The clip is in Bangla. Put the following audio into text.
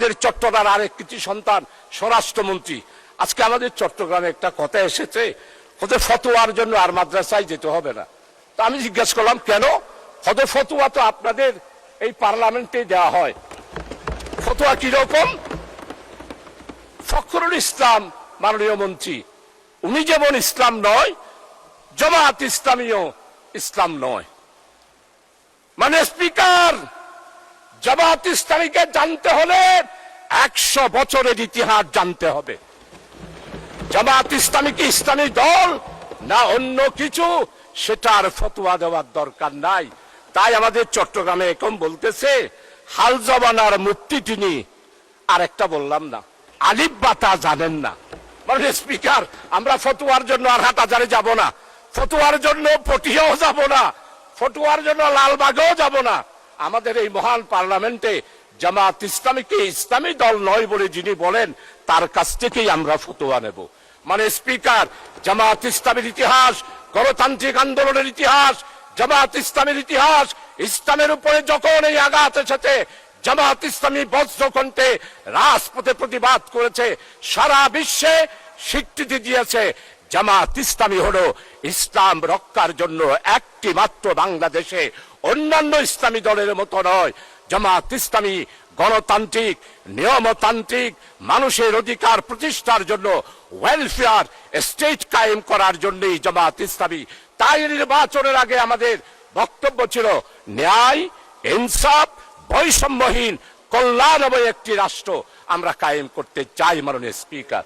আমাদের চট্টগ্রামের আরেক কৃতি সন্তান স্বরাষ্ট্রমন্ত্রী, আজকে আমাদের চট্টগ্রামে একটা কথা এসেছে, ওদের ফতোয়ার জন্য আর মাদ্রাসায় যেতে হবে না। তা আমি জিজ্ঞেস করলাম কেন? ওদের ফতোয়া তো আপনাদের এই পার্লামেন্টে দেওয়া হয়। ফতোয়া কিরকম? ফখরুল ইসলাম মাননীয় মন্ত্রী, উনি যেমন ইসলাম নয়, জামাত ইসলামীও ইসলাম নয়। মানে স্পিকার, জামাত ইসলামীকে জানতে হলে 100 বছরের ইতিহাস জানতে হবে। জামাত ইসলামী কি ইসলামী দল না অন্য কিছু, সেটার ফতোয়া দেওয়ার দরকার নাই। তাই আমাদের চট্টগ্রামে এখন বলতেছে হাল জমানার মুফতি তিনি, আর একটা বললাম না, আলিফ বাতা জানেন না। মানে স্পিকার, আমরা ফতোয়ার জন্য আর হাটহাজারে যাব না, ফতোয়ার জন্য পটিয়াও যাব না, ফতোয়ার জন্য লালবাগেও যাব না। আমাদের এই মহান পার্লামেন্টে জামাত ইসলামীকে ইসলামী দল নয় বলে যিনি বলেন, তার কাছ থেকেই আমরা ফতোয়া নেব। মানে স্পিকার, জামাত ইসলামের ইতিহাস, গণতান্ত্রিক আন্দোলনের ইতিহাস, জামাত ইসলামের ইতিহাস, ইসলামের উপরে যখন এই আঘাত এসেছে, জামাত ইসলামী বজ্রকণ্ঠে রাজপথে প্রতিবাদ করেছে, সারা বিশ্বে স্বীকৃতি দিয়েছে। জামাত ইসলামী হলো ইসলাম রক্ষার জন্য একটি মাত্র বাংলাদেশে, অন্যান্য ইসলামী দলের মতো নয়। জামাত ইসলামী গণতান্ত্রিক, নিয়মতান্ত্রিক, মানুষের অধিকার প্রতিষ্ঠার জন্য, ওয়েলফেয়ার স্টেট কায়েম করার জন্যই জামাত ইসলামী। তাই নির্বাচনের আগে আমাদের বক্তব্য ছিল ন্যায়, ইনসাফ, বৈষম্যহীন, কল্যাণময় একটি রাষ্ট্র আমরা কায়েম করতে চাই। মাননীয় স্পিকার,